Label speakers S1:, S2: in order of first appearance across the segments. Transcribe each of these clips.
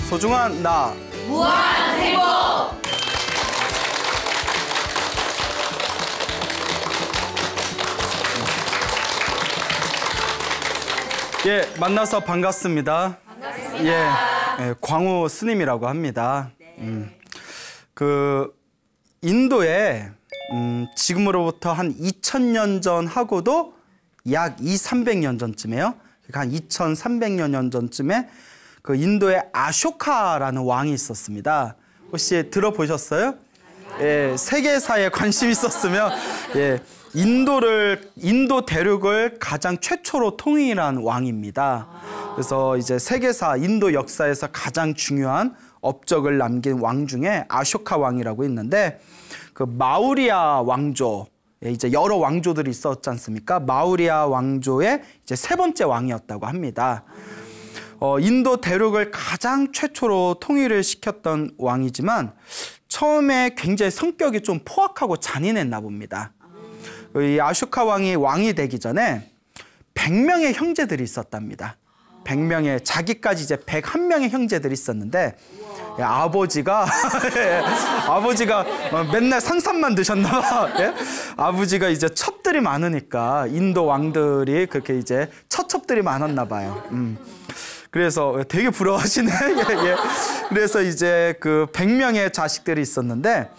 S1: 소중한 나
S2: 무한 행복.
S1: 예, 만나서 반갑습니다. 예, 광우 스님이라고 합니다. 그 인도에 지금으로부터 한 2000년 전 하고도 약 200~300년 전쯤에요. 그러니까 한 2300여 년 전쯤에 그 인도에 아쇼카라는 왕이 있었습니다. 혹시 들어보셨어요? 예, 세계사에 관심 있었으면 예, 인도 대륙을 가장 최초로 통일한 왕입니다. 그래서 이제 세계사, 인도 역사에서 가장 중요한 업적을 남긴 왕 중에 아쇼카 왕이라고 있는데 그 마우리아 왕조, 이제 여러 왕조들이 있었지 않습니까? 마우리아 왕조의 이제 세 번째 왕이었다고 합니다. 인도 대륙을 가장 최초로 통일을 시켰던 왕이지만 처음에 굉장히 성격이 좀 포악하고 잔인했나 봅니다. 이 아쇼카 왕이 되기 전에 100명의 형제들이 있었답니다. 100명의, 자기까지 이제 101명의 형제들이 있었는데 예, 아버지가 맨날 산삼만 드셨나 봐. 예? 아버지가 이제 첩들이 많으니까 인도 왕들이 그렇게 이제 처첩들이 많았나 봐요. 그래서 되게 부러워하시네. 예, 예. 그래서 이제 그 100명의 자식들이 있었는데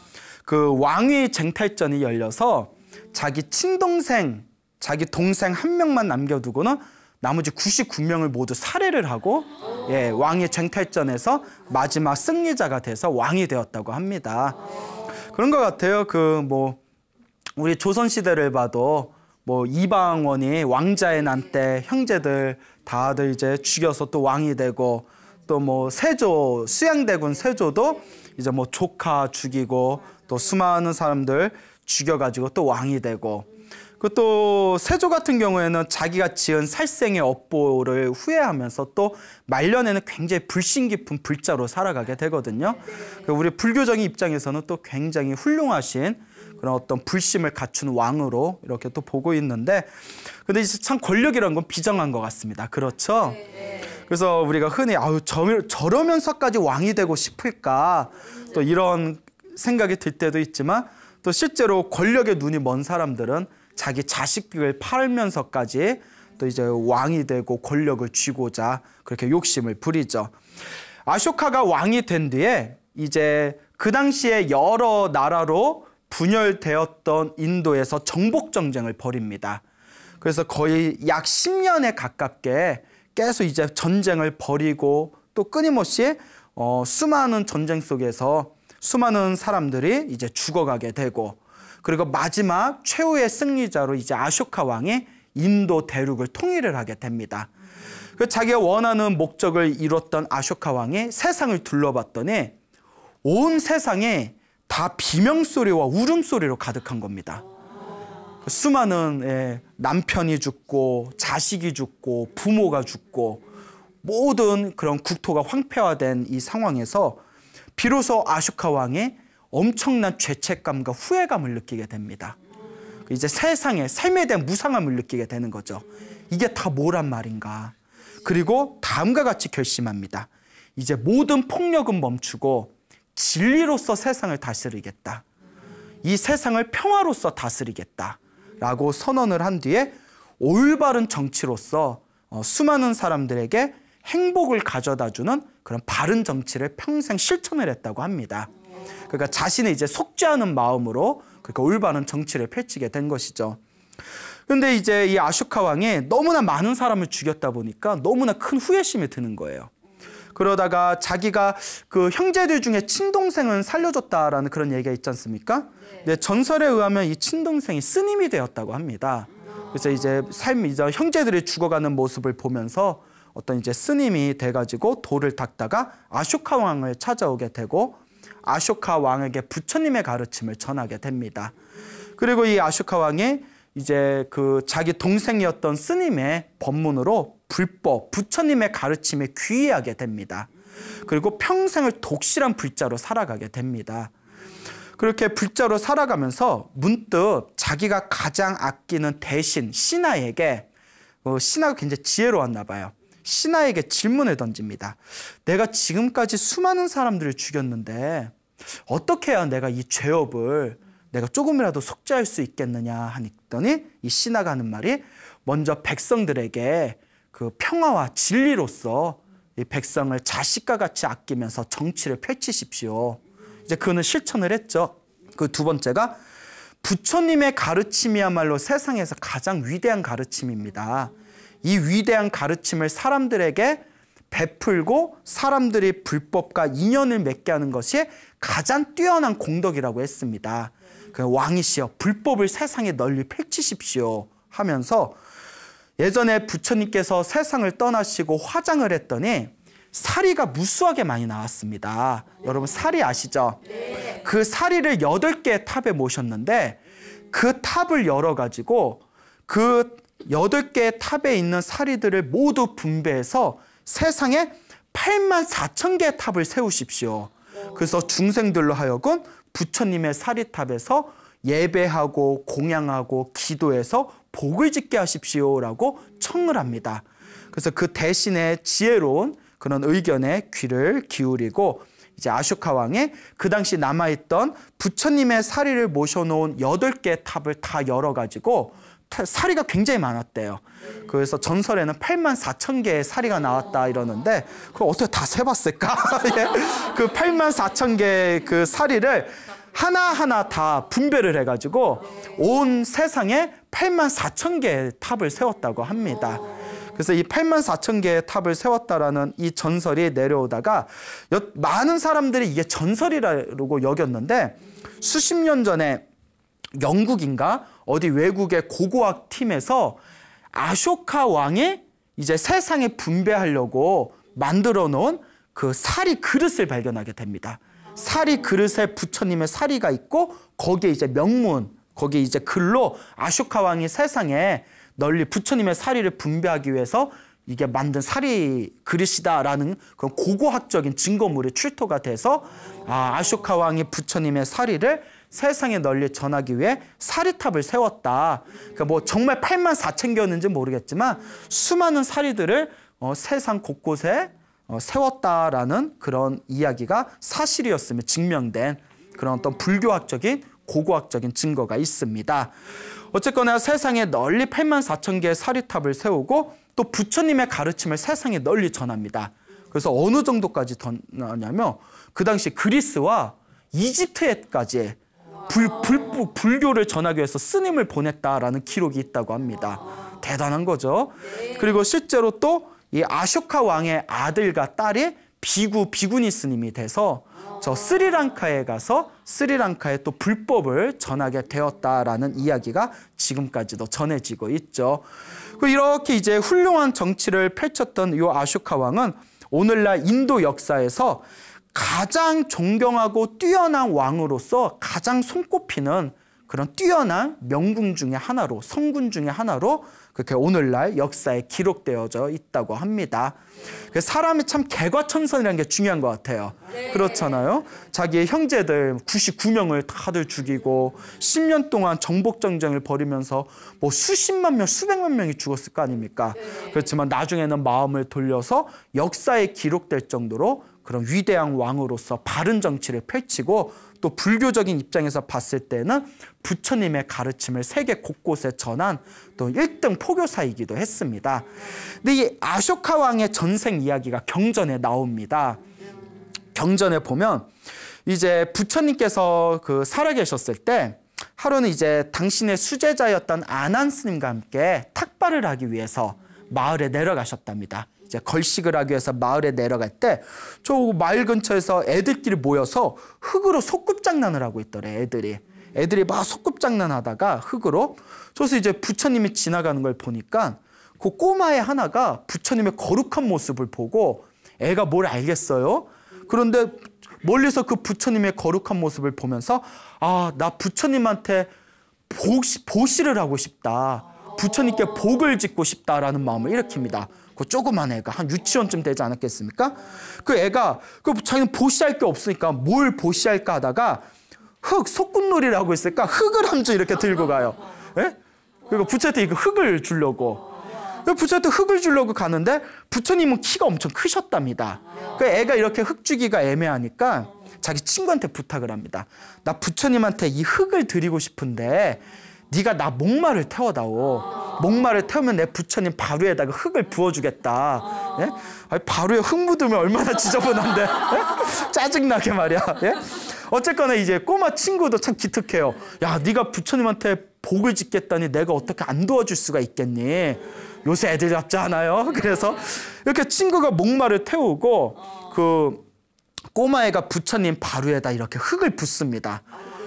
S1: 그 왕위 쟁탈전이 열려서 자기 친동생, 자기 동생 한 명만 남겨두고는 나머지 99명을 모두 살해를 하고 예, 왕의 쟁탈전에서 마지막 승리자가 돼서 왕이 되었다고 합니다. 그런 것 같아요. 그 뭐 우리 조선 시대를 봐도 뭐 이방원이 왕자의 난 때 형제들 다들 이제 죽여서 또 왕이 되고 또 뭐 세조, 수양대군 세조도 이제 뭐 조카 죽이고 또 수많은 사람들 죽여가지고 또 왕이 되고 또 세조 같은 경우에는 자기가 지은 살생의 업보를 후회하면서 또 말년에는 굉장히 불신 깊은 불자로 살아가게 되거든요. 우리 불교적인 입장에서는 또 굉장히 훌륭하신 그런 어떤 불심을 갖춘 왕으로 이렇게 또 보고 있는데 근데 이제 참 권력이라는 건 비정한 것 같습니다. 그렇죠? 그래서 우리가 흔히 아유 저러면서까지 왕이 되고 싶을까 또 이런 생각이 들 때도 있지만 또 실제로 권력에 눈이 먼 사람들은 자기 자식을 팔면서까지 또 이제 왕이 되고 권력을 쥐고자 그렇게 욕심을 부리죠. 아쇼카가 왕이 된 뒤에 이제 그 당시에 여러 나라로 분열되었던 인도에서 정복 전쟁을 벌입니다. 그래서 거의 약 10년에 가깝게 계속 이제 전쟁을 벌이고 또 끊임없이 수많은 전쟁 속에서 수많은 사람들이 이제 죽어가게 되고 그리고 마지막 최후의 승리자로 이제 아쇼카 왕이 인도 대륙을 통일을 하게 됩니다. 자기가 원하는 목적을 이뤘던 아쇼카 왕이 세상을 둘러봤더니 온 세상이 다 비명소리와 울음소리로 가득한 겁니다. 수많은 남편이 죽고 자식이 죽고 부모가 죽고 모든 그런 국토가 황폐화된 이 상황에서 비로소 아쇼카 왕이 엄청난 죄책감과 후회감을 느끼게 됩니다. 이제 세상에 삶에 대한 무상함을 느끼게 되는 거죠. 이게 다 뭐란 말인가. 그리고 다음과 같이 결심합니다. 이제 모든 폭력은 멈추고 진리로서 세상을 다스리겠다. 이 세상을 평화로서 다스리겠다. 라고 선언을 한 뒤에 올바른 정치로서 수많은 사람들에게 행복을 가져다주는 그런 바른 정치를 평생 실천을 했다고 합니다. 그러니까 자신의 이제 속죄하는 마음으로 그러니까 올바른 정치를 펼치게 된 것이죠. 그런데 이제 이 아쇼카 왕이 너무나 많은 사람을 죽였다 보니까 너무나 큰 후회심이 드는 거예요. 그러다가 자기가 그 형제들 중에 친동생은 살려줬다라는 그런 얘기가 있지 않습니까? 네, 전설에 의하면 이 친동생이 스님이 되었다고 합니다. 그래서 이제 이제 형제들이 죽어가는 모습을 보면서 어떤 이제 스님이 돼가지고 돌을 닦다가 아쇼카 왕을 찾아오게 되고 아쇼카 왕에게 부처님의 가르침을 전하게 됩니다. 그리고 이 아쇼카 왕이 이제 그 자기 동생이었던 스님의 법문으로 불법, 부처님의 가르침에 귀의하게 됩니다. 그리고 평생을 독실한 불자로 살아가게 됩니다. 그렇게 불자로 살아가면서 문득 자기가 가장 아끼는 대신 신하에게 신하가 굉장히 지혜로웠나 봐요. 신하에게 질문을 던집니다. 내가 지금까지 수많은 사람들을 죽였는데 어떻게 해야 내가 이 죄업을 내가 조금이라도 속죄할 수 있겠느냐 하더니 이 신하가 하는 말이 먼저 백성들에게 그 평화와 진리로서 이 백성을 자식과 같이 아끼면서 정치를 펼치십시오. 이제 그는 실천을 했죠. 그 두 번째가 부처님의 가르침이야말로 세상에서 가장 위대한 가르침입니다. 이 위대한 가르침을 사람들에게 베풀고 사람들이 불법과 인연을 맺게 하는 것이 가장 뛰어난 공덕이라고 했습니다. 그 왕이시여 불법을 세상에 널리 펼치십시오 하면서 예전에 부처님께서 세상을 떠나시고 화장을 했더니 사리가 무수하게 많이 나왔습니다. 여러분 사리 아시죠?
S2: 네.
S1: 그 사리를 8개의 탑에 모셨는데 그 탑을 열어가지고 그 8개의 탑에 있는 사리들을 모두 분배해서 세상에 84,000개의 탑을 세우십시오. 그래서 중생들로 하여금 부처님의 사리탑에서 예배하고 공양하고 기도해서 복을 짓게 하십시오라고 청을 합니다. 그래서 그 대신에 지혜로운 그런 의견에 귀를 기울이고 이제 아쇼카 왕이 그 당시 남아있던 부처님의 사리를 모셔놓은 8개의 탑을 다 열어가지고 사리가 굉장히 많았대요. 그래서 전설에는 84,000개의 사리가 나왔다 이러는데 그걸 어떻게 다 세봤을까? 그 84,000개의 그 사리를 하나하나 다 분배를 해가지고 온 세상에 84,000개의 탑을 세웠다고 합니다. 그래서 이 84,000개의 탑을 세웠다라는 이 전설이 내려오다가 많은 사람들이 이게 전설이라고 여겼는데 수십 년 전에 영국인가 어디 외국의 고고학 팀에서 아쇼카 왕이 이제 세상에 분배하려고 만들어 놓은 그 사리 그릇을 발견하게 됩니다. 사리 그릇에 부처님의 사리가 있고 거기에 이제 명문, 거기에 이제 글로 아쇼카 왕이 세상에 널리 부처님의 사리를 분배하기 위해서 이게 만든 사리 그릇이다라는 그런 고고학적인 증거물이 출토가 돼서 아쇼카 왕이 부처님의 사리를 세상에 널리 전하기 위해 사리탑을 세웠다. 그러니까 뭐 정말 84,000개였는지 모르겠지만 수많은 사리들을 세상 곳곳에 세웠다라는 그런 이야기가 사실이었으며 증명된 그런 어떤 불교학적인 고고학적인 증거가 있습니다. 어쨌거나 세상에 널리 84,000개의 사리탑을 세우고 또 부처님의 가르침을 세상에 널리 전합니다. 그래서 어느 정도까지 전하냐면 그 당시 그리스와 이집트에까지 불교를 전하기 위해서 스님을 보냈다라는 기록이 있다고 합니다. 대단한 거죠. 그리고 실제로 또 이 아쇼카 왕의 아들과 딸이 비구니 스님이 돼서 저 스리랑카에 가서 스리랑카에 또 불법을 전하게 되었다라는 이야기가 지금까지도 전해지고 있죠. 이렇게 이제 훌륭한 정치를 펼쳤던 이 아쇼카 왕은 오늘날 인도 역사에서 가장 존경하고 뛰어난 왕으로서 가장 손꼽히는 그런 뛰어난 명궁 중에 하나로, 성군 중에 하나로 그렇게 오늘날 역사에 기록되어져 있다고 합니다. 사람이 참 개과천선이라는 게 중요한 것 같아요. 네. 그렇잖아요. 자기의 형제들 99명을 다들 죽이고 10년 동안 정복전쟁을 벌이면서 뭐 수십만 명, 수백만 명이 죽었을 거 아닙니까? 네. 그렇지만 나중에는 마음을 돌려서 역사에 기록될 정도로 그런 위대한 왕으로서 바른 정치를 펼치고 또 불교적인 입장에서 봤을 때는 부처님의 가르침을 세계 곳곳에 전한 또 1등 포교사이기도 했습니다. 근데 이 아쇼카 왕의 전생 이야기가 경전에 나옵니다. 경전에 보면 이제 부처님께서 그 살아계셨을 때 하루는 이제 당신의 수제자였던 아난 스님과 함께 탁발을 하기 위해서 마을에 내려가셨답니다. 이제 걸식을 하기 위해서 마을에 내려갈 때 저 마을 근처에서 애들끼리 모여서 흙으로 소꿉장난을 하고 있더래. 애들이 막 소꿉장난하다가 흙으로 저기서 이제 부처님이 지나가는 걸 보니까 그 꼬마의 하나가 부처님의 거룩한 모습을 보고 애가 뭘 알겠어요? 그런데 멀리서 그 부처님의 거룩한 모습을 보면서 나 부처님한테 보시를 하고 싶다. 부처님께 복을 짓고 싶다라는 마음을 일으킵니다. 그 조그만 애가 한 유치원쯤 되지 않았겠습니까? 그 애가 자기는 보시할 게 없으니까 뭘 보시할까 하다가 소꿉놀이를 하고 있으니까 흙을 한 줄 이렇게 들고 가요. 예? 그리고 부처한테 이거 흙을 주려고. 부처한테 흙을 주려고 가는데 부처님은 키가 엄청 크셨답니다. 그 애가 이렇게 흙 주기가 애매하니까 자기 친구한테 부탁을 합니다. 나 부처님한테 이 흙을 드리고 싶은데 네가 나 목마를 태워다오. 목마를 태우면 내 부처님 바루에다가 흙을 부어주겠다. 예? 아니, 바루에 흙 묻으면 얼마나 지저분한데. 예? 짜증나게 말이야. 예? 어쨌거나 이제 꼬마 친구도 참 기특해요. 야, 네가 부처님한테 복을 짓겠다니 내가 어떻게 안 도와줄 수가 있겠니? 요새 애들 같지 않아요? 그래서 이렇게 친구가 목마를 태우고 그 꼬마애가 부처님 바루에다 이렇게 흙을 붓습니다.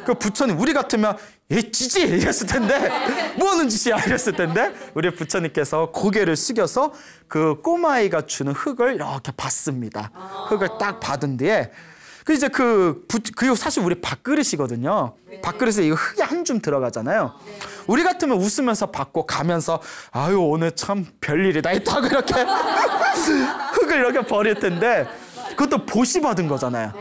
S1: 그 부처님 우리 같으면 얘 찌지 이랬을 텐데 뭐 하는 짓이야 이랬을 텐데 우리 부처님께서 고개를 숙여서 그 꼬마아이가 주는 흙을 이렇게 받습니다. 흙을 딱 받은 뒤에 그 이제 그리고 사실 우리 밥그릇이거든요. 밥그릇에 이거 흙이 한 줌 들어가잖아요. 우리 같으면 웃으면서 받고 가면서 아유 오늘 참 별일이 다 있다고 이렇게 흙을 이렇게 버릴 텐데 그것도 보시 받은 거잖아요.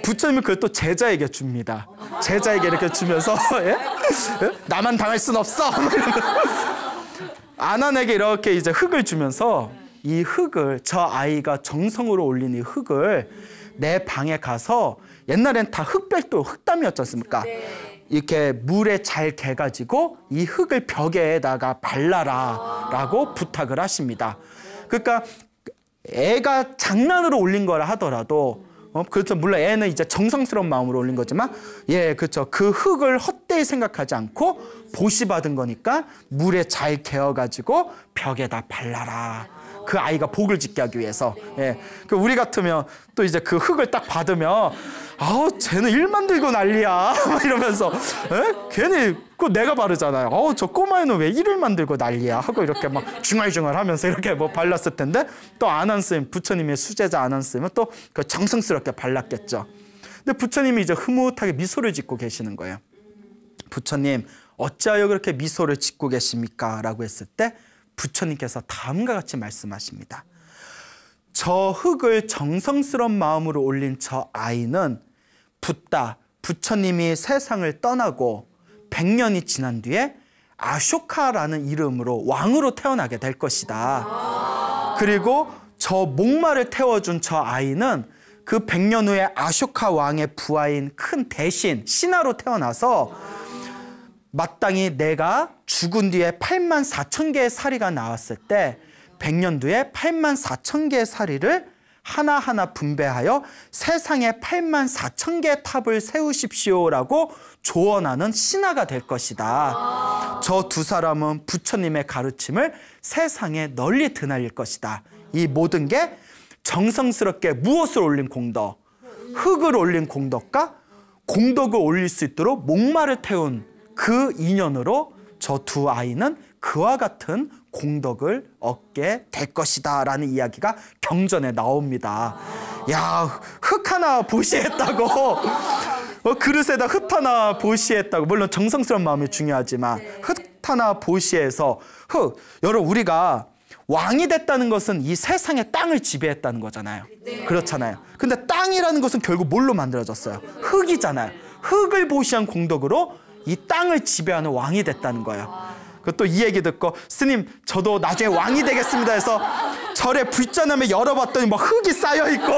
S1: 부처님은 그걸 또 제자에게 줍니다. 제자에게 이렇게 주면서 예? 나만 당할 순 없어. 아난에게 이렇게 이제 흙을 주면서 이 흙을 저 아이가 정성으로 올린 이 흙을 내 방에 가서 옛날엔 다 흙별도 흙담이었지 않습니까? 이렇게 물에 잘 개가지고 이 흙을 벽에다가 발라라 라고 부탁을 하십니다. 그러니까 애가 장난으로 올린 거라 하더라도 그렇죠. 물론 애는 이제 정성스러운 마음으로 올린 거지만 예, 그렇죠. 그 흙을 헛되이 생각하지 않고 보시받은 거니까 물에 잘 개어가지고 벽에다 발라라. 그 아이가 복을 짓게 하기 위해서. 예. 그 우리 같으면 또 이제 그 흙을 딱 받으면 아우 쟤는 일만 들고 난리야 막 이러면서 예? 괜히 그 내가 바르잖아요. 저 꼬마애는 왜 일을 만들고 난리야 하고 이렇게 막 중얼중얼하면서 이렇게 뭐 발랐을 텐데 또 아난스님 부처님의 수제자 아난스님은 또 그 정성스럽게 발랐겠죠. 근데 부처님이 이제 흐뭇하게 미소를 짓고 계시는 거예요. 부처님 어찌하여 그렇게 미소를 짓고 계십니까? 라고 했을 때 부처님께서 다음과 같이 말씀하십니다. 저 흙을 정성스러운 마음으로 올린 저 아이는 붓다 부처님이 세상을 떠나고 100년이 지난 뒤에 아쇼카라는 이름으로 왕으로 태어나게 될 것이다. 그리고 저 목마를 태워준 저 아이는 그 100년 후에 아쇼카 왕의 부하인 큰 대신 신하로 태어나서 마땅히 내가 죽은 뒤에 84,000개의 사리가 나왔을 때 100년 뒤에 84,000개의 사리를 하나하나 분배하여 세상에 84,000개의 탑을 세우십시오라고 조언하는 신하가 될 것이다. 저 두 사람은 부처님의 가르침을 세상에 널리 드날릴 것이다. 이 모든 게 정성스럽게 무엇을 올린 공덕, 흙을 올린 공덕과 공덕을 올릴 수 있도록 목마를 태운 그 인연으로 저 두 아이는 그와 같은 공덕을 얻게 될 것이다 라는 이야기가 경전에 나옵니다. 야, 흙 하나 보시했다고 그릇에다 흙 하나 보시했다고 물론 정성스러운 마음이 중요하지만 흙 하나 보시해서 여러분 우리가 왕이 됐다는 것은 이 세상의 땅을 지배했다는 거잖아요. 그렇잖아요. 근데 땅이라는 것은 결국 뭘로 만들어졌어요? 흙이잖아요. 흙을 보시한 공덕으로 이 땅을 지배하는 왕이 됐다는 거예요. 또 이 얘기 듣고 스님 저도 나중에 왕이 되겠습니다 해서 절에 불전함에 열어봤더니 막 흙이 쌓여있고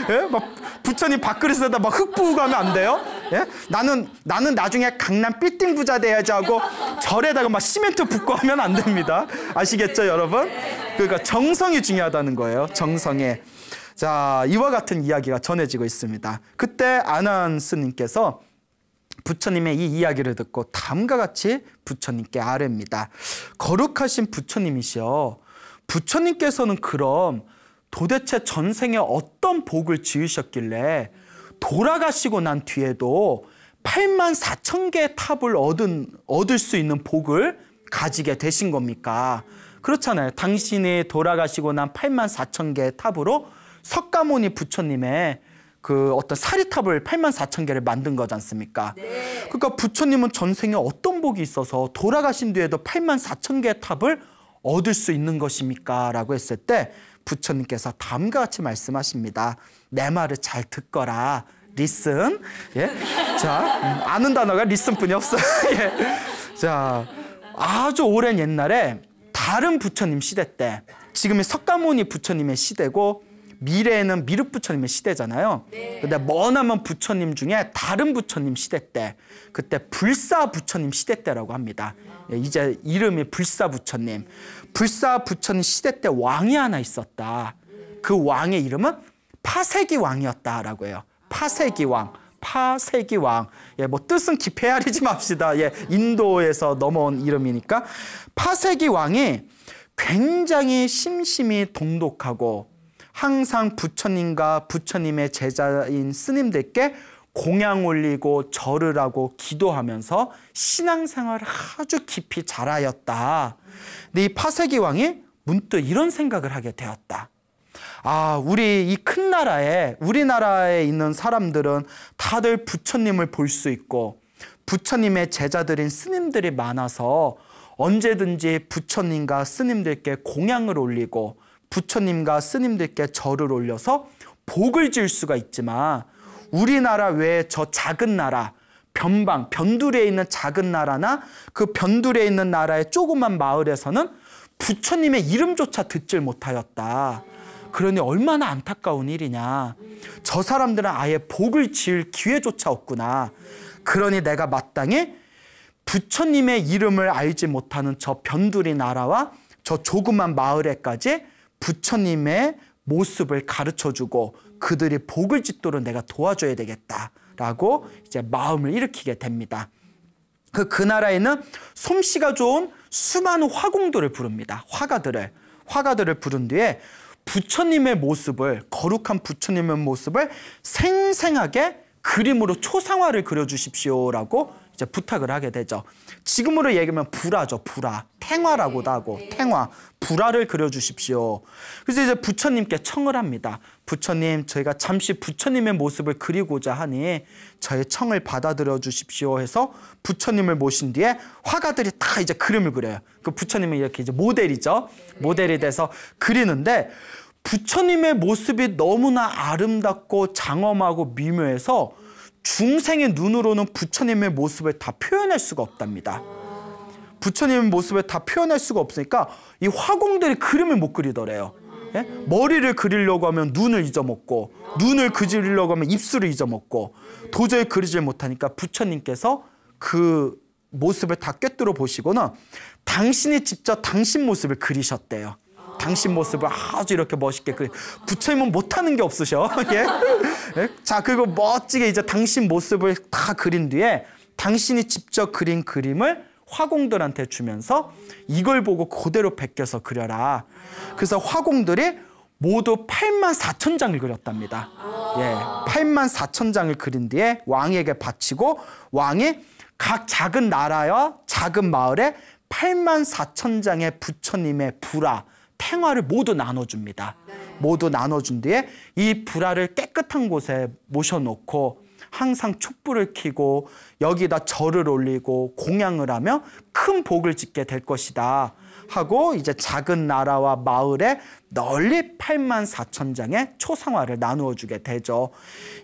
S1: 예? 막 부처님 밥그릇에다 막 흙 부으고 하면 안 돼요? 예? 나는 나중에 강남 빌딩 부자 돼야지 하고 절에다가 막 시멘트 붓고 하면 안 됩니다. 아시겠죠 여러분? 그러니까 정성이 중요하다는 거예요. 정성에. 자, 이와 같은 이야기가 전해지고 있습니다. 그때 아난 스님께서 부처님의 이 이야기를 듣고 다음과 같이 부처님께 아뢰입니다. 거룩하신 부처님이시여, 부처님께서는 그럼 도대체 전생에 어떤 복을 지으셨길래 돌아가시고 난 뒤에도 84,000개의 탑을 얻을 수 있는 복을 가지게 되신 겁니까? 그렇잖아요. 당신이 돌아가시고 난 84,000개의 탑으로 석가모니 부처님의 그 어떤 사리탑을 84,000개를 만든 거지 않습니까? 네. 그러니까 부처님은 전생에 어떤 복이 있어서 돌아가신 뒤에도 84,000개의 탑을 얻을 수 있는 것입니까? 라고 했을 때 부처님께서 다음과 같이 말씀하십니다. 내 말을 잘 듣거라. 리슨. 예? 자, 아는 단어가 리슨뿐이 없어요. 예. 자, 아주 오랜 옛날에 다른 부처님 시대 때, 지금의 석가모니 부처님의 시대고 미래에는 미륵 부처님의 시대잖아요. 근데 머나먼 부처님 중에 다른 부처님 시대 때, 그때 불사 부처님 시대 때라고 합니다. 이제 이름이 불사 부처님. 불사 부처님 시대 때 왕이 하나 있었다. 그 왕의 이름은 파세기 왕이었다라고 해요. 파세기 왕. 파세기 왕. 뭐 뜻은 깊이 헤아리지 맙시다. 인도에서 넘어온 이름이니까. 파세기 왕이 굉장히 심심히 동독하고 항상 부처님과 부처님의 제자인 스님들께 공양 올리고 절을 하고 기도하면서 신앙생활을 아주 깊이 잘하였다. 근데 이 파세기 왕이 문득 이런 생각을 하게 되었다. 우리 이 큰 나라에, 우리나라에 있는 사람들은 다들 부처님을 볼 수 있고 부처님의 제자들인 스님들이 많아서 언제든지 부처님과 스님들께 공양을 올리고 부처님과 스님들께 절을 올려서 복을 지을 수가 있지만 우리나라 외에 저 작은 나라, 변방, 변두리에 있는 작은 나라나 그 변두리에 있는 나라의 조그만 마을에서는 부처님의 이름조차 듣질 못하였다. 그러니 얼마나 안타까운 일이냐. 저 사람들은 아예 복을 지을 기회조차 없구나. 그러니 내가 마땅히 부처님의 이름을 알지 못하는 저 변두리 나라와 저 조그만 마을에까지 부처님의 모습을 가르쳐주고 그들이 복을 짓도록 내가 도와줘야 되겠다라고 이제 마음을 일으키게 됩니다. 그 나라에는 솜씨가 좋은 수많은 화공들을 부릅니다. 화가들을 부른 뒤에 부처님의 모습을, 거룩한 부처님의 모습을 생생하게 그림으로 초상화를 그려주십시오라고 이제 부탁을 하게 되죠. 지금으로 얘기하면 불화죠. 불화. 탱화라고도 하고 탱화. 불화를 그려주십시오. 그래서 이제 부처님께 청을 합니다. 부처님, 저희가 잠시 부처님의 모습을 그리고자 하니 저의 청을 받아들여 주십시오 해서 부처님을 모신 뒤에 화가들이 다 이제 그림을 그려요. 그 부처님은 이렇게 이제 모델이죠. 모델이 돼서 그리는데 부처님의 모습이 너무나 아름답고 장엄하고 미묘해서 중생의 눈으로는 부처님의 모습을 다 표현할 수가 없답니다. 부처님의 모습을 다 표현할 수가 없으니까 이 화공들이 그림을 못 그리더래요. 머리를 그리려고 하면 눈을 잊어먹고, 눈을 그리려고 하면 입술을 잊어먹고, 도저히 그리질 못하니까 부처님께서 그 모습을 다 꿰뚫어 보시고는 당신이 직접 당신 모습을 그리셨대요. 당신 모습을 아주 이렇게 멋있게 부처님은 못하는 게 없으셔. 자, 그리고 멋지게 이제 당신 모습을 다 그린 뒤에 당신이 직접 그린 그림을 화공들한테 주면서 이걸 보고 그대로 베껴서 그려라. 그래서 화공들이 모두 84,000장을 그렸답니다. 84,000장을 그린 뒤에 왕에게 바치고 왕이 각 작은 나라와 작은 마을에 84,000장의 부처님의 불화, 탱화를 모두 나눠줍니다. 모두 나눠준 뒤에 이 불화를 깨끗한 곳에 모셔놓고 항상 촛불을 켜고 여기다 절을 올리고 공양을 하며 큰 복을 짓게 될 것이다 하고 이제 작은 나라와 마을에 널리 84,000장의 초상화를 나누어 주게 되죠.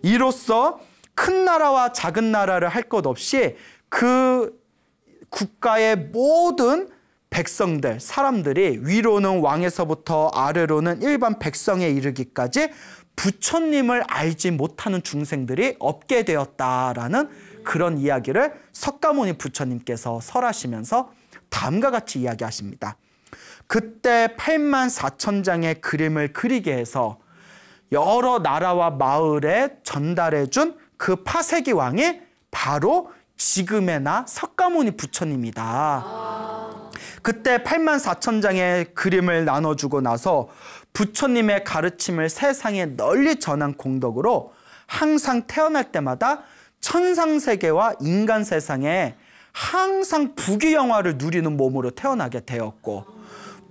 S1: 이로써 큰 나라와 작은 나라를 할 것 없이 그 국가의 모든 백성들, 사람들이 위로는 왕에서부터 아래로는 일반 백성에 이르기까지 부처님을 알지 못하는 중생들이 없게 되었다라는 그런 이야기를 석가모니 부처님께서 설하시면서 다음과 같이 이야기하십니다. 그때 84,000장의 그림을 그리게 해서 여러 나라와 마을에 전달해준 그 파세기 왕이 바로 지금의 나 석가모니 부처님이다. 그때 84,000장의 그림을 나눠주고 나서 부처님의 가르침을 세상에 널리 전한 공덕으로 항상 태어날 때마다 천상세계와 인간 세상에 항상 부귀영화를 누리는 몸으로 태어나게 되었고,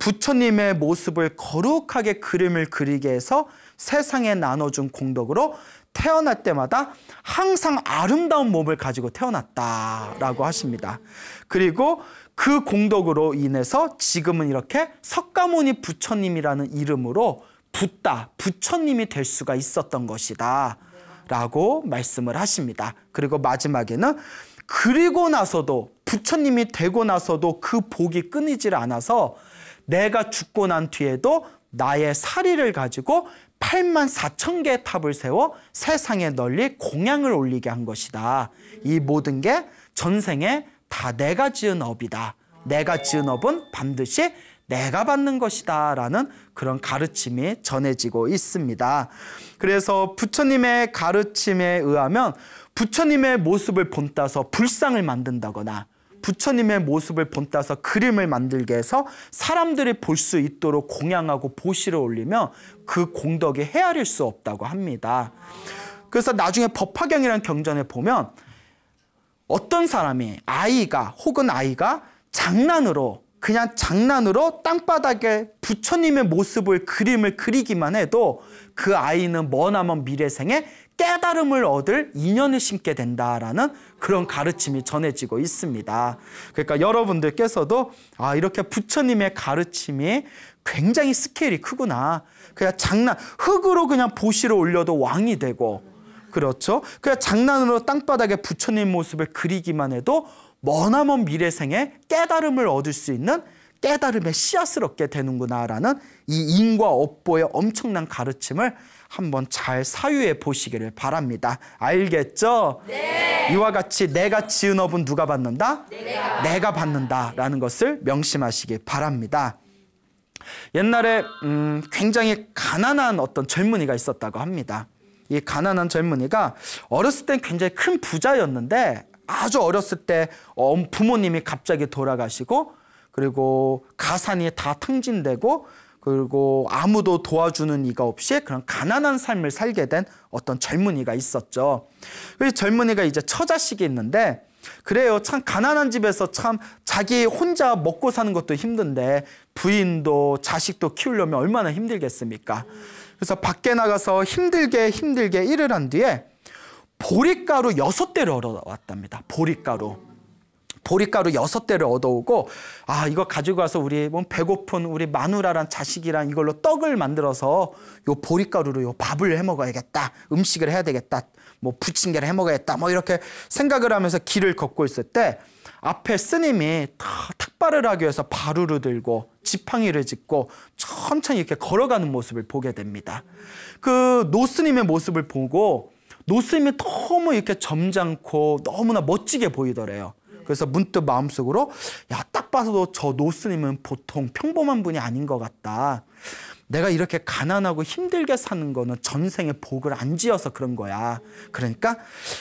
S1: 부처님의 모습을 거룩하게 그림을 그리게 해서 세상에 나눠준 공덕으로 태어날 때마다 항상 아름다운 몸을 가지고 태어났다라고 하십니다. 그리고 그 공덕으로 인해서 지금은 이렇게 석가모니 부처님이라는 이름으로 붓다, 부처님이 될 수가 있었던 것이다 라고 말씀을 하십니다. 그리고 마지막에는 그리고 나서도, 부처님이 되고 나서도 그 복이 끊이질 않아서 내가 죽고 난 뒤에도 나의 사리를 가지고 84,000개의 탑을 세워 세상에 널리 공양을 올리게 한 것이다. 이 모든 게 전생에 다 내가 지은 업이다. 내가 지은 업은 반드시 내가 받는 것이다 라는 그런 가르침이 전해지고 있습니다. 그래서 부처님의 가르침에 의하면 부처님의 모습을 본따서 불상을 만든다거나 부처님의 모습을 본따서 그림을 만들게 해서 사람들이 볼 수 있도록 공양하고 보시를 올리면 그 공덕이 헤아릴 수 없다고 합니다. 그래서 나중에 법화경이라는 경전에 보면 어떤 사람이 아이가 그냥 장난으로 땅바닥에 부처님의 모습을 그림을 그리기만 해도 그 아이는 머나먼 미래생에 깨달음을 얻을 인연을 심게 된다라는 그런 가르침이 전해지고 있습니다. 그러니까 여러분들께서도 이렇게 부처님의 가르침이 굉장히 스케일이 크구나. 그냥 흙으로 그냥 보시를 올려도 왕이 되고, 그렇죠? 그냥 장난으로 땅바닥에 부처님 모습을 그리기만 해도 머나먼 미래생에 깨달음을 얻을 수 있는 깨달음의 씨앗을 얻게 되는구나라는 이 인과 업보의 엄청난 가르침을 한번 잘 사유해 보시기를 바랍니다. 알겠죠?
S2: 네.
S1: 이와 같이 내가 지은 업은 누가 받는다? 내가 받는다라는 것을 명심하시기 바랍니다. 옛날에 굉장히 가난한 어떤 젊은이가 있었다고 합니다. 이 가난한 젊은이가 어렸을 땐 굉장히 큰 부자였는데 아주 어렸을 때 부모님이 갑자기 돌아가시고 그리고 가산이 다 탕진되고 그리고 아무도 도와주는 이가 없이 그런 가난한 삶을 살게 된 어떤 젊은이가 있었죠. 그 젊은이가 이제 처자식이 있는데 그래요. 참 가난한 집에서 참 자기 혼자 먹고 사는 것도 힘든데 부인도 자식도 키우려면 얼마나 힘들겠습니까? 그래서 밖에 나가서 힘들게 일을 한 뒤에 보릿가루 6대를 얻어왔답니다. 보릿가루 6대를 얻어오고 이거 가지고 가서 우리 배고픈 우리 마누라란 자식이랑 이걸로 떡을 만들어서 요 보릿가루로 요 밥을 해 먹어야겠다. 음식을 해야 되겠다. 부침개를 해 먹어야겠다. 이렇게 생각을 하면서 길을 걷고 있을 때 앞에 스님이 탁발을 하기 위해서 바루를 들고 지팡이를 짚고 천천히 이렇게 걸어가는 모습을 보게 됩니다. 그 노스님의 모습을 보고 노스님이 너무 이렇게 점잖고 너무나 멋지게 보이더래요. 그래서 문득 마음속으로 딱 봐도 저 노스님은 보통 평범한 분이 아닌 것 같다. 내가 이렇게 가난하고 힘들게 사는 거는 전생에 복을 안 지어서 그런 거야. 그러니까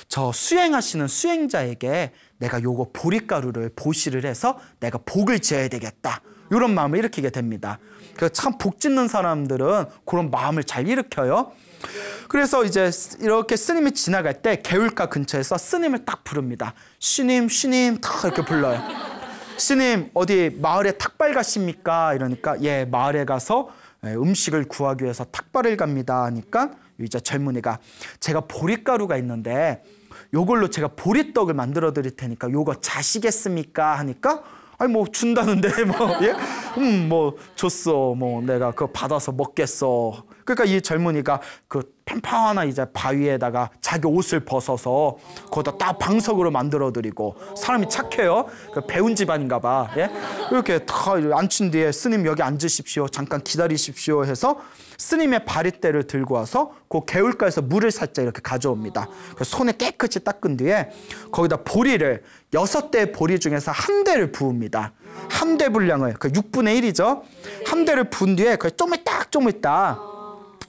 S1: 저 수행하시는 수행자에게 내가 요거 보릿가루를 보시를 해서 내가 복을 지어야 되겠다. 이런 마음을 일으키게 됩니다. 참 복 짓는 사람들은 그런 마음을 잘 일으켜요. 그래서 이제 이렇게 스님이 지나갈 때 개울가 근처에서 스님을 딱 부릅니다. 스님 딱 이렇게 불러요. 스님 어디 마을에 탁발 가십니까? 이러니까 예, 마을에 가서 음식을 구하기 위해서 탁발을 갑니다 하니까 이제 젊은이가 제가 보릿가루가 있는데 요걸로 제가 보릿떡을 만들어 드릴 테니까 요거 자시겠습니까? 하니까 준다는데 예? 줬어. 내가 그거 받아서 먹겠어. 그러니까 이 젊은이가 그 편편한 이제 바위에다가 자기 옷을 벗어서 거기다 딱 방석으로 만들어 드리고 사람이 착해요. 배운 집안인가 봐. 예? 이렇게 다 앉힌 뒤에 스님 여기 앉으십시오. 잠깐 기다리십시오 해서 스님의 바리떼를 들고 와서 그 개울가에서 물을 살짝 이렇게 가져옵니다. 손에 깨끗이 닦은 뒤에 거기다 보리를 6대의 보리 중에서 1대를 부읍니다. 1대 분량을 6분의 1이죠. 1대를 부은 뒤에 좀 있다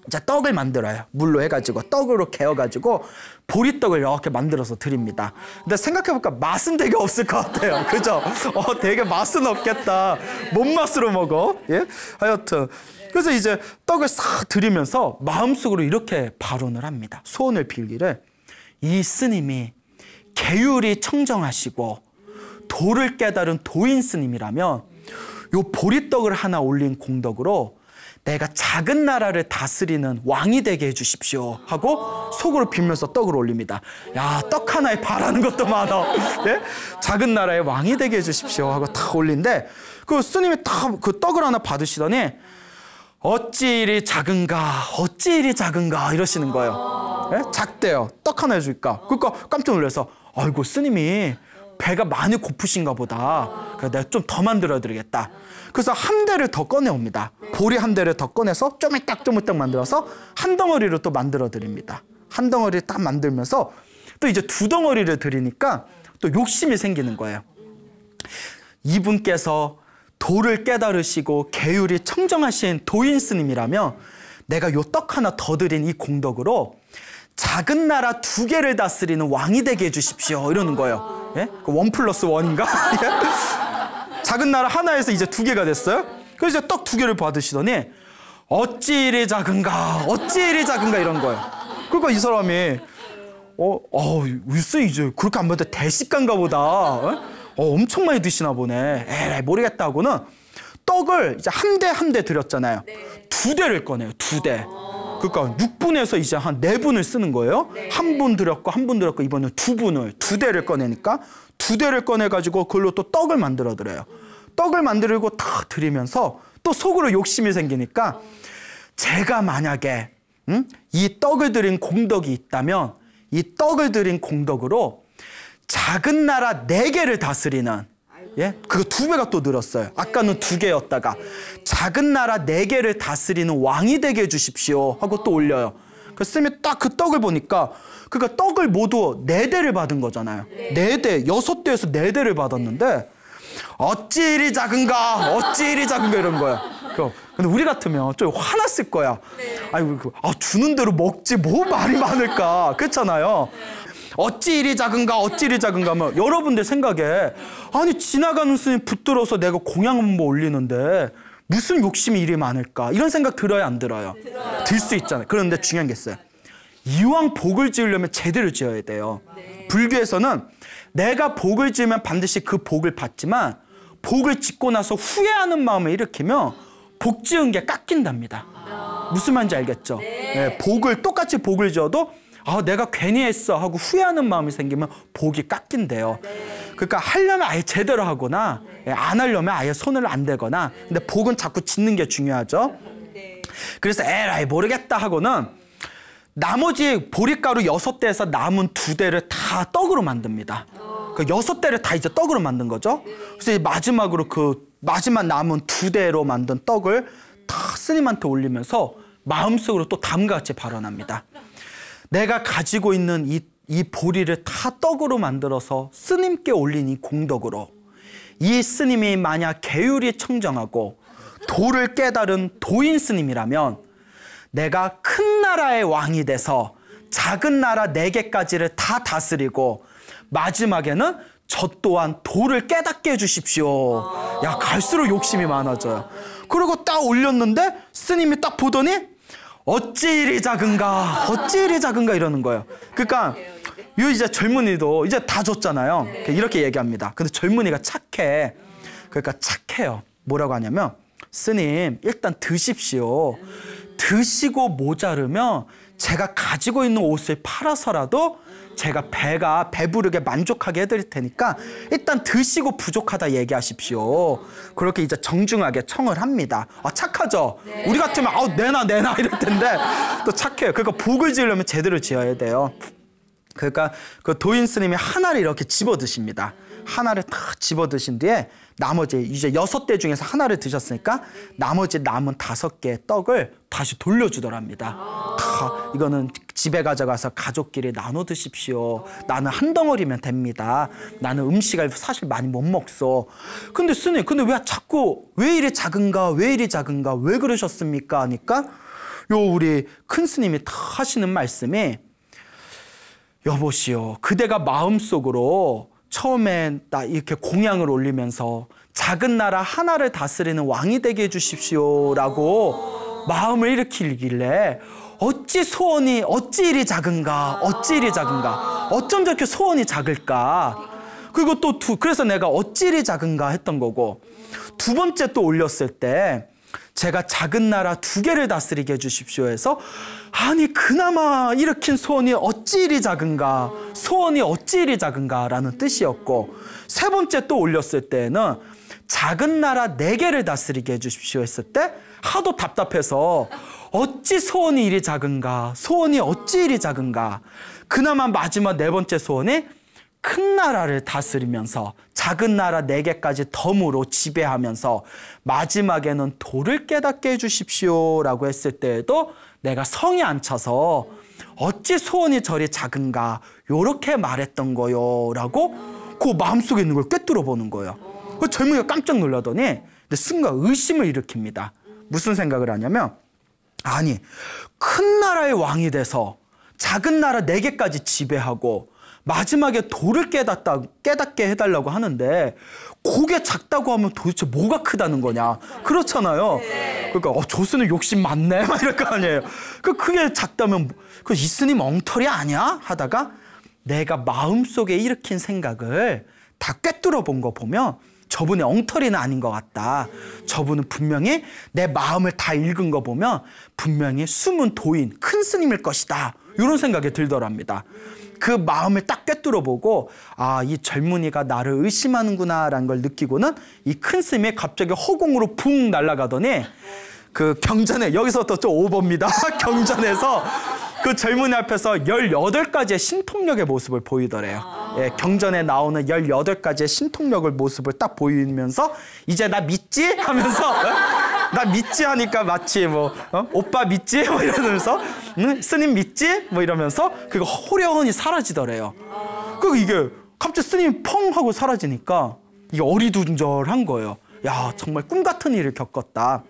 S1: 이제 떡을 만들어요. 물로 해가지고 떡으로 개어가지고 보리떡을 이렇게 만들어서 드립니다. 근데 생각해보니까 맛은 되게 없을 것 같아요. 그죠? 되게 맛은 없겠다. 뭔 맛으로 먹어? 예? 하여튼 그래서 이제 떡을 싹 드리면서 마음속으로 이렇게 발언을 합니다. 소원을 빌기를 이 스님이 계율이 청정하시고 도를 깨달은 도인 스님이라면 요 보리떡을 하나 올린 공덕으로 내가 작은 나라를 다스리는 왕이 되게 해주십시오 하고 속으로 빌면서 떡을 올립니다. 야, 떡 하나에 바라는 것도 많아. 예? 작은 나라의 왕이 되게 해주십시오 하고 탁 올린데 그 스님이 딱 그 떡을 하나 받으시더니 어찌 이리 작은가 이러시는 거예요. 예? 작대요. 떡 하나 해줄까? 그러니까 깜짝 놀라서 아이고 스님이 배가 많이 고프신가 보다. 그래서 내가 좀 더 만들어 드리겠다. 그래서 한 대를 더 꺼내옵니다. 보리 한 대를 더 꺼내서 쪼물딱 만들어서 한 덩어리로 또 만들어 드립니다. 한 덩어리를 딱 만들면서 또 이제 두 덩어리를 드리니까 또 욕심이 생기는 거예요. 이분께서 도를 깨달으시고 계율이 청정하신 도인 스님이라면 내가 요 떡 하나 더 드린 이 공덕으로 작은 나라 2개를 다스리는 왕이 되게 해주십시오. 이러는 거예요. 예? 1+1인가? 예? 작은 나라 하나에서 이제 2개가 됐어요. 그래서 이제 떡 2개를 받으시더니 어찌 이리 작은가, 어찌 이리 작은가 이런 거예요. 그러니까 이 사람이 글쎄 이제 그렇게 안 봤는데 대식가인가 보다. 엄청 많이 드시나 보네. 에이 모르겠다 하고는 떡을 이제 한 대 드렸잖아요. 2대를 꺼내요. 2대. 그러니까 6분에서 이제 한 4분을 쓰는 거예요. 한 분 드렸고 한 분 드렸고 이번엔 2분을 2대를 꺼내니까 2대를 꺼내가지고 그걸로 또 떡을 만들어 드려요. 떡을 만들고 다 드리면서 또 속으로 욕심이 생기니까 제가 만약에 이 떡을 드린 공덕이 있다면 이 떡을 드린 공덕으로 작은 나라 4개를 다스리는, 예? 그거 2배가 또 늘었어요. 아까는 2개였다가 작은 나라 4개를 다스리는 왕이 되게 해주십시오 하고 또 올려요. 그 스님이 딱 그 떡을 보니까 그러니까 떡을 모두 4대를 받은 거잖아요. 4대, 6대에서 4대를 받았는데 어찌 이리 작은가, 어찌 이리 작은가 이런 거야. 근데 우리 같으면 좀 화났을 거야. 아니, 주는 대로 먹지 뭐 말이 많을까. 그렇잖아요. 어찌 이리 작은가, 어찌 이리 작은가 하면 여러분들 생각에 아니 지나가는 스님 붙들어서 내가 공양 한번 올리는데 무슨 욕심이 이리 많을까 이런 생각 들어요, 안 들어요? 들 수 있잖아요. 그런데 중요한 게 있어요. 이왕 복을 지으려면 제대로 지어야 돼요. 불교에서는 내가 복을 지으면 반드시 그 복을 받지만 복을 짓고 나서 후회하는 마음을 일으키면 복 지은 게 깎인답니다. 무슨 말인지 알겠죠? 네, 똑같이 복을 지어도 내가 괜히 했어 하고 후회하는 마음이 생기면 복이 깎인대요. 그러니까 하려면 아예 제대로 하거나 안 하려면 아예 손을 안 대거나. 근데 복은 자꾸 짓는 게 중요하죠. 그래서 에라이 모르겠다 하고는 나머지 보리가루 6대에서 남은 2대를 다 떡으로 만듭니다. 그 6대를 다 이제 떡으로 만든 거죠. 그래서 마지막으로 그 마지막 남은 2대로 만든 떡을 다 스님한테 올리면서 마음속으로 또 다음과 같이 발언합니다. 내가 가지고 있는 이 보리를 다 떡으로 만들어서 스님께 올린 이 공덕으로 이 스님이 만약 계율이 청정하고 도를 깨달은 도인 스님이라면 내가 큰 나라의 왕이 돼서 작은 나라 4개까지를 다 다스리고 마지막에는 저 또한 도를 깨닫게 해주십시오. 야, 갈수록 욕심이 많아져요. 그리고 딱 올렸는데 스님이 딱 보더니 어찌 이리 작은가, 어찌 이리 작은가 이러는 거예요. 그러니까 이 이제 젊은이도 이제 다 줬잖아요. 이렇게 얘기합니다. 근데 젊은이가 착해. 그러니까 착해요. 뭐라고 하냐면 스님 일단 드십시오. 드시고 모자르면 제가 가지고 있는 옷을 팔아서라도 제가 배가 배부르게 만족하게 해드릴 테니까 일단 드시고 부족하다 얘기하십시오. 그렇게 이제 정중하게 청을 합니다. 착하죠? 네. 우리 같으면 내놔 이럴 텐데 또 착해요. 그러니까 복을 지으려면 제대로 지어야 돼요. 그러니까 그 도인 스님이 하나를 이렇게 집어 드십니다. 하나를 딱 집어 드신 뒤에 나머지 이제 6대 중에서 하나를 드셨으니까 나머지 남은 5개의 떡을 다시 돌려주더랍니다. 다 이거는 집에 가져가서 가족끼리 나눠 드십시오. 나는 한 덩어리면 됩니다. 나는 음식을 사실 많이 못 먹소. 근데 스님, 근데 왜 자꾸 왜 이리 작은가, 왜 이리 작은가, 왜 그러셨습니까? 하니까 우리 큰 스님이 다 하시는 말씀이 여보시오, 그대가 마음속으로 처음에 나 이렇게 공양을 올리면서 작은 나라 하나를 다스리는 왕이 되게 해주십시오라고 마음을 일으키길래 어찌 소원이 어찌 이리 작은가, 어찌 이리 작은가, 어쩜 저렇게 소원이 작을까. 그리고 또 그래서 내가 어찌 이리 작은가 했던 거고, 2번째 또 올렸을 때 제가 작은 나라 2개를 다스리게 해주십시오 해서 아니 그나마 일으킨 소원이 어찌 이리 작은가, 소원이 어찌 이리 작은가 라는 뜻이었고, 3번째 또 올렸을 때는 작은 나라 4개를 다스리게 해주십시오 했을 때 하도 답답해서 어찌 소원이 이리 작은가, 소원이 어찌 이리 작은가. 그나마 마지막 4번째 소원이 큰 나라를 다스리면서 작은 나라 4개까지 덤으로 지배하면서 마지막에는 도를 깨닫게 해주십시오라고 했을 때에도 내가 성이 안 차서 어찌 소원이 저리 작은가 요렇게 말했던 거요라고 그 마음속에 있는 걸 꿰뚫어 보는 거예요. 그 젊은이가 깜짝 놀라더니 근데 순간 의심을 일으킵니다. 무슨 생각을 하냐면 아니 큰 나라의 왕이 돼서 작은 나라 4개까지 지배하고 마지막에 도를 깨닫게 해달라고 하는데 그게 작다고 하면 도대체 뭐가 크다는 거냐. 그렇잖아요. 그러니까 조스는 욕심 많네 막 이럴 거 아니에요. 그게 작다면 이 스님 엉터리 아니야? 하다가 내가 마음속에 일으킨 생각을 다 꿰뚫어 본 거 보면 저분의 엉터리는 아닌 것 같다. 저분은 분명히 내 마음을 다 읽은 거 보면 분명히 숨은 도인, 큰 스님일 것이다. 이런 생각이 들더랍니다. 그 마음을 딱 꿰뚫어 보고 이 젊은이가 나를 의심하는구나라는 걸 느끼고는 이 큰 스님이 갑자기 허공으로 붕 날아가더니 그 경전에 여기서부터 좀 오버입니다. 경전에서 그 젊은이 앞에서 18가지의 신통력의 모습을 보이더래요. 예, 경전에 나오는 18가지의 신통력의 모습을 딱 보이면서 이제 나 믿지? 하면서 나 믿지? 하니까 마치 오빠 믿지? 이러면서 스님 믿지? 이러면서 그거 호련히 사라지더래요. 이게 갑자기 스님이 펑 하고 사라지니까 이게 어리둥절한 거예요. 야, 정말 꿈 같은 일을 겪었다.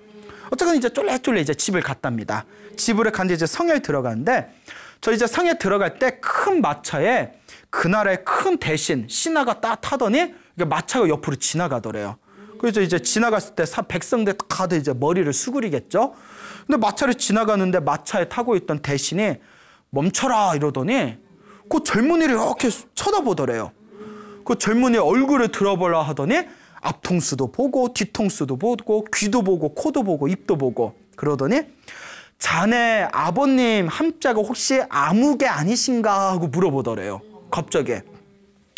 S1: 어쨌든 이제 쫄래쫄래 이제 집을 갔답니다. 집으로 갔는데 이제 성에 들어가는데 저 이제 성에 들어갈 때 큰 마차에 그 나라의 큰 대신 신하가 딱 타더니 마차가 옆으로 지나가더래요. 그래서 이제 지나갔을 때 백성들 다들 이제 머리를 수그리겠죠. 근데 마차를 지나가는데 마차에 타고 있던 대신이 멈춰라 이러더니 그 젊은이를 이렇게 쳐다보더래요. 그 젊은이 얼굴을 들어보려 하더니 앞통수도 보고 뒤통수도 보고 귀도 보고 코도 보고 입도 보고 그러더니 자네 아버님 한자가 혹시 아무개 아니신가 하고 물어보더래요. 갑자기.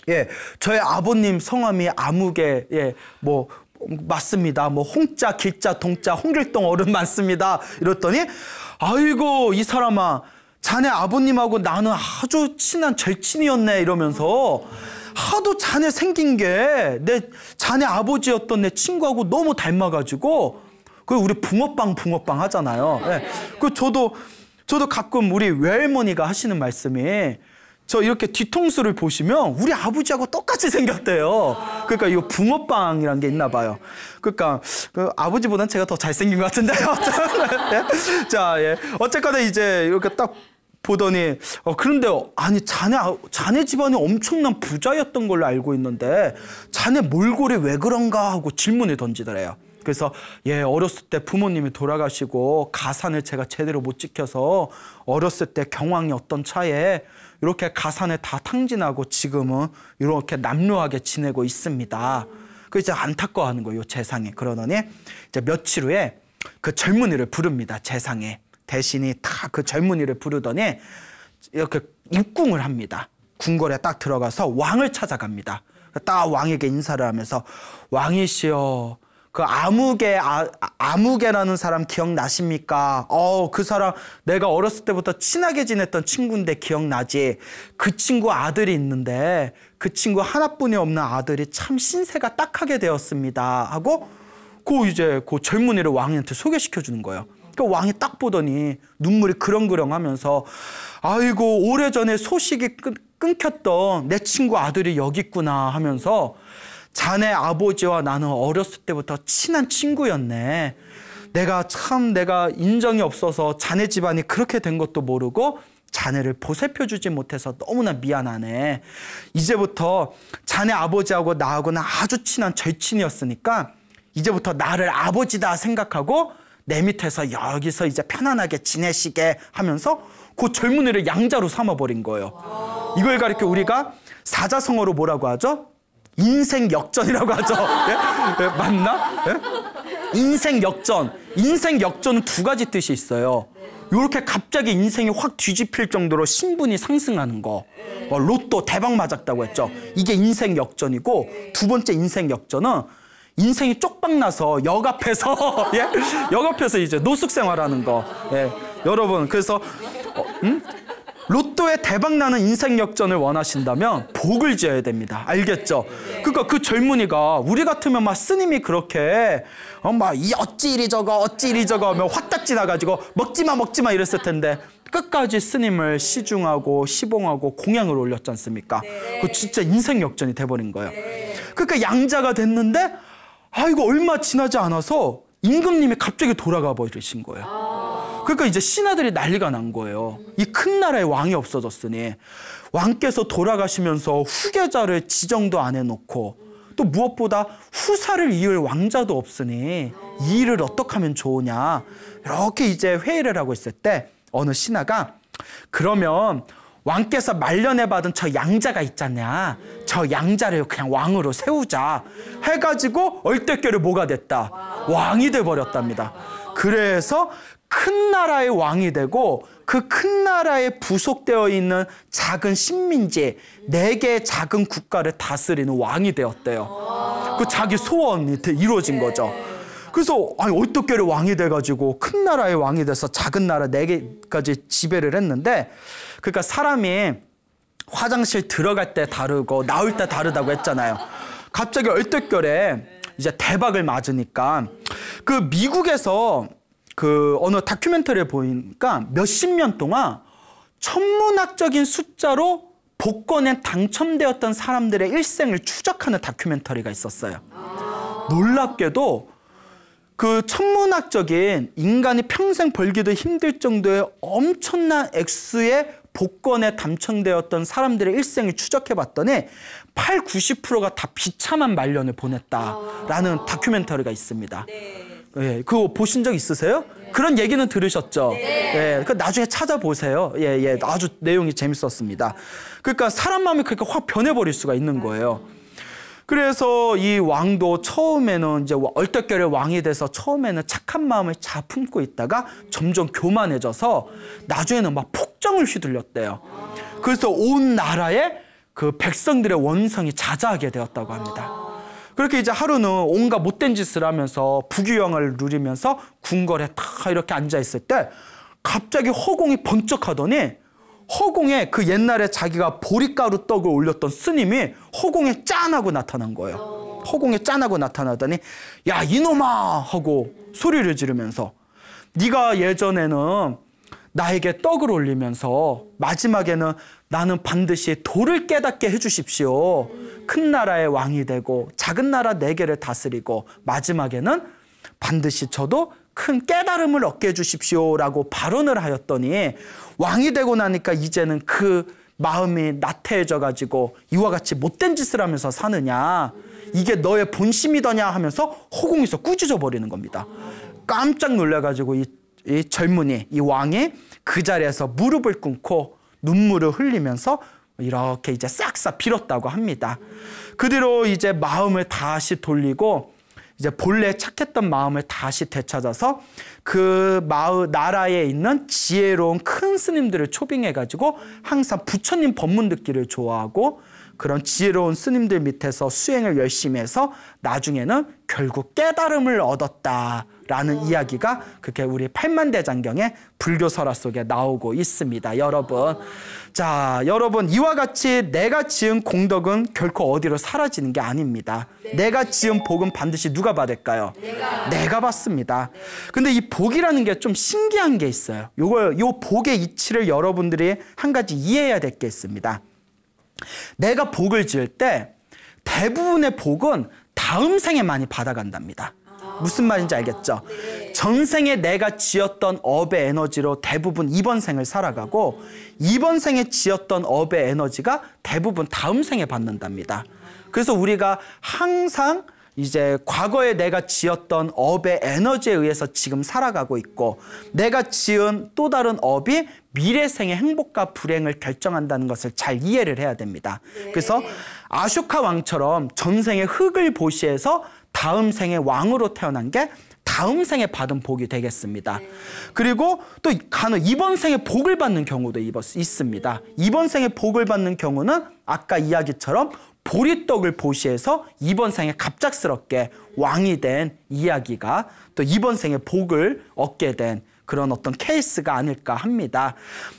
S1: 예, 저희 아버님 성함이 아무개, 예, 맞습니다. 홍자, 길자, 동자, 홍길동 어른 맞습니다. 이랬더니 아이고 이 사람아 자네 아버님하고 나는 아주 친한 절친이었네 이러면서 하도 자네 생긴 게 자네 아버지였던 내 친구하고 너무 닮아가지고 우리 붕어빵 하잖아요. 예. 저도 가끔 우리 외할머니가 하시는 말씀이 저 이렇게 뒤통수를 보시면 우리 아버지하고 똑같이 생겼대요. 그러니까 이거 붕어빵이라는 게 있나 봐요. 그러니까 아버지보단 제가 더 잘생긴 것 같은데요. 자, 예. 어쨌거나 이제 이렇게 딱 보더니 그런데 아니 자네 집안이 엄청난 부자였던 걸로 알고 있는데 자네 몰골이 왜 그런가 하고 질문을 던지더래요. 그래서 예, 어렸을 때 부모님이 돌아가시고 가산을 제가 제대로 못 지켜서 어렸을 때 경황이 어떤 차에 이렇게 가산을 다 탕진하고 지금은 이렇게 남루하게 지내고 있습니다. 그 이제 안타까워하는 거예요, 재상에. 그러더니 이제 며칠 후에 그 젊은이를 부릅니다, 재상에. 대신이 다 그 젊은이를 부르더니 이렇게 입궁을 합니다. 궁궐에 딱 들어가서 왕을 찾아갑니다. 딱 왕에게 인사를 하면서 왕이시여 그 아무개라는 사람 기억나십니까? 그 사람 내가 어렸을 때부터 친하게 지냈던 친구인데 기억나지? 그 친구 아들이 있는데 그 친구 하나뿐이 없는 아들이 참 신세가 딱하게 되었습니다 하고 이제 그 젊은이를 왕한테 소개시켜 주는 거예요. 그러니까 왕이 딱 보더니 눈물이 그렁그렁 하면서 아이고 오래전에 소식이 끊겼던 내 친구 아들이 여기 있구나 하면서 자네 아버지와 나는 어렸을 때부터 친한 친구였네. 내가 인정이 없어서 자네 집안이 그렇게 된 것도 모르고 자네를 보살펴주지 못해서 너무나 미안하네. 이제부터 자네 아버지하고 나하고는 아주 친한 절친이었으니까 이제부터 나를 아버지다 생각하고 내 밑에서 여기서 이제 편안하게 지내시게 하면서 그 젊은이를 양자로 삼아버린 거예요. 이걸 가리켜 우리가 사자성어로 뭐라고 하죠? 인생 역전이라고 하죠. 예? 맞나? 예? 인생 역전. 인생 역전은 2가지 뜻이 있어요. 이렇게 갑자기 인생이 확 뒤집힐 정도로 신분이 상승하는 거. 로또 대박 맞았다고 했죠. 이게 인생 역전이고 2번째 인생 역전은 인생이 쪽박나서 역 앞에서 예? 역 앞에서 이제 노숙 생활하는 거. 예. 여러분 그래서 로또에 대박나는 인생 역전을 원하신다면 복을 지어야 됩니다. 알겠죠? 그러니까 그 젊은이가 우리 같으면 막 스님이 그렇게 막 어찌 이리 저거 어찌 이리 저거 하면 화딱지 나가지고 먹지 마 이랬을 텐데 끝까지 스님을 시중하고 시봉하고 공양을 올렸지 않습니까? 그 진짜 인생 역전이 돼버린 거예요. 그러니까 양자가 됐는데 이거 얼마 지나지 않아서 임금님이 갑자기 돌아가 버리신 거예요. 그러니까 이제 신하들이 난리가 난 거예요. 이 큰 나라에 왕이 없어졌으니 왕께서 돌아가시면서 후계자를 지정도 안 해놓고 또 무엇보다 후사를 이을 왕자도 없으니 이 일을 어떻게 하면 좋으냐 이렇게 이제 회의를 하고 있을 때 어느 신하가 그러면 왕께서 말년에 받은 저 양자가 있잖냐 저 양자를 그냥 왕으로 세우자 해가지고 얼떨결에 뭐가 됐다 왕이 돼버렸답니다. 그래서 큰 나라의 왕이 되고 그 큰 나라에 부속되어 있는 작은 식민지 4개의 작은 국가를 다스리는 왕이 되었대요. 그 자기 소원이 이루어진 거죠. 그래서 얼떨결에 왕이 돼가지고 큰 나라의 왕이 돼서 작은 나라 4개까지 지배를 했는데 그러니까 사람이 화장실 들어갈 때 다르고 나올 때 다르다고 했잖아요. 갑자기 얼떨결에 이제 대박을 맞으니까 그 미국에서 그 어느 다큐멘터리에 보니까 몇십 년 동안 천문학적인 숫자로 복권에 당첨되었던 사람들의 일생을 추적하는 다큐멘터리가 있었어요. 놀랍게도 그 천문학적인 인간이 평생 벌기도 힘들 정도의 엄청난 액수의 복권에 당첨되었던 사람들의 일생을 추적해봤더니 80~90%가 다 비참한 말년을 보냈다라는 다큐멘터리가 있습니다. 예, 그거 보신 적 있으세요? 그런 얘기는 들으셨죠? 예, 그 나중에 찾아보세요. 예, 아주 내용이 재밌었습니다. 그러니까 사람 마음이 그렇게 확 변해버릴 수가 있는 거예요. 그래서 이 왕도 처음에는 이제 얼떨결에 왕이 돼서 처음에는 착한 마음을 잘 품고 있다가 점점 교만해져서 나중에는 막 폭정을 휘둘렸대요. 그래서 온 나라에 그 백성들의 원성이 자자하게 되었다고 합니다. 그렇게 이제 하루는 온갖 못된 짓을 하면서 부귀영화를 누리면서 궁궐에 다 이렇게 앉아있을 때 갑자기 허공이 번쩍하더니 허공에 그 옛날에 자기가 보리가루 떡을 올렸던 스님이 허공에 짠하고 나타난 거예요. 허공에 짠하고 나타나더니 야 이놈아 하고 소리를 지르면서 네가 예전에는 나에게 떡을 올리면서 마지막에는 나는 반드시 도를 깨닫게 해주십시오. 큰 나라의 왕이 되고 작은 나라 4개를 다스리고 마지막에는 반드시 저도 큰 깨달음을 얻게 해주십시오라고 발언을 하였더니 왕이 되고 나니까 이제는 그 마음이 나태해져가지고 이와 같이 못된 짓을 하면서 사느냐 이게 너의 본심이더냐 하면서 허공에서 꾸짖어 버리는 겁니다. 깜짝 놀라가지고 이 젊은이 이 왕이 그 자리에서 무릎을 꿇고 눈물을 흘리면서 이렇게 이제 싹싹 빌었다고 합니다. 그 뒤로 이제 마음을 다시 돌리고 이제 본래 착했던 마음을 다시 되찾아서 그 나라에 있는 지혜로운 큰 스님들을 초빙해가지고 항상 부처님 법문 듣기를 좋아하고 그런 지혜로운 스님들 밑에서 수행을 열심히 해서 나중에는 결국 깨달음을 얻었다라는 이야기가 그렇게 우리 팔만대장경의 불교설화 속에 나오고 있습니다. 여러분, 자, 여러분 이와 같이 내가 지은 공덕은 결코 어디로 사라지는 게 아닙니다. 내가 지은 복은 반드시 누가 받을까요? 내가 받습니다. 근데 이 복이라는 게 좀 신기한 게 있어요. 요 복의 이치를 여러분들이 한 가지 이해해야 될 게 있습니다. 내가 복을 지을 때 대부분의 복은 다음 생에 많이 받아간답니다. 무슨 말인지 알겠죠? 전생에 내가 지었던 업의 에너지로 대부분 이번 생을 살아가고 이번 생에 지었던 업의 에너지가 대부분 다음 생에 받는답니다. 그래서 우리가 항상 이제 과거에 내가 지었던 업의 에너지에 의해서 지금 살아가고 있고 내가 지은 또 다른 업이 미래 생의 행복과 불행을 결정한다는 것을 잘 이해를 해야 됩니다. 그래서 아쇼카 왕처럼 전생의 흙을 보시해서 다음 생의 왕으로 태어난 게 다음 생에 받은 복이 되겠습니다. 그리고 또 간혹 이번 생에 복을 받는 경우도 있습니다. 이번 생에 복을 받는 경우는 아까 이야기처럼 보리떡을 보시해서 이번 생에 갑작스럽게 왕이 된 이야기가 또 이번 생에 복을 얻게 된 그런 어떤 케이스가 아닐까 합니다.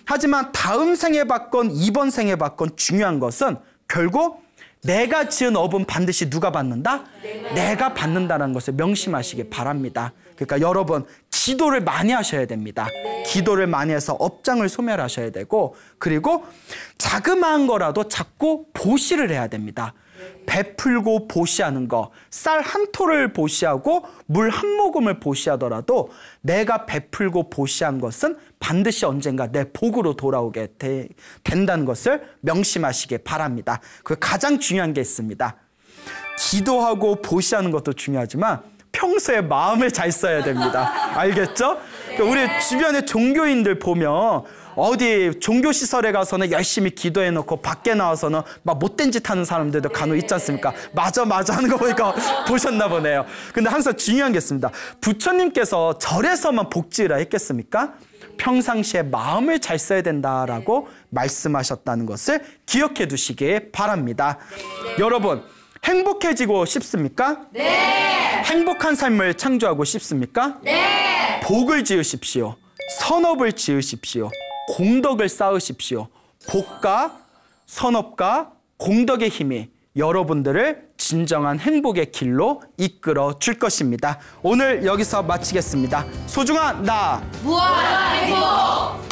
S1: 하지만 다음 생에 받건 이번 생에 받건 중요한 것은 결국 내가 지은 업은 반드시 누가 받는다? 내가 받는다는 것을 명심하시기 바랍니다. 그러니까 여러분 기도를 많이 하셔야 됩니다. 기도를 많이 해서 업장을 소멸하셔야 되고, 그리고 자그마한 거라도 자꾸 보시를 해야 됩니다. 베풀고 보시하는 거, 쌀 한 톨을 보시하고 물 한 모금을 보시하더라도 내가 베풀고 보시한 것은 반드시 언젠가 내 복으로 돌아오게 된다는 것을 명심하시기 바랍니다. 그 가장 중요한 게 있습니다. 기도하고 보시하는 것도 중요하지만 평소에 마음을 잘 써야 됩니다. 알겠죠? 우리 주변의 종교인들 보면 어디 종교시설에 가서는 열심히 기도해놓고 밖에 나와서는 막 못된 짓 하는 사람들도 간혹 있지 않습니까? 맞아 하는 거 보니까 보셨나 보네요. 근데 항상 중요한 게 있습니다. 부처님께서 절에서만 복지라 했겠습니까? 평상시에 마음을 잘 써야 된다라고 말씀하셨다는 것을 기억해 두시기 바랍니다. 여러분, 행복해지고 싶습니까?
S2: 네.
S1: 행복한 삶을 창조하고 싶습니까?
S2: 네.
S1: 복을 지으십시오. 선업을 지으십시오. 공덕을 쌓으십시오. 복과 선업과 공덕의 힘이 여러분들을 진정한 행복의 길로 이끌어 줄 것입니다. 오늘 여기서 마치겠습니다. 소중한 나
S2: 무한한 행복.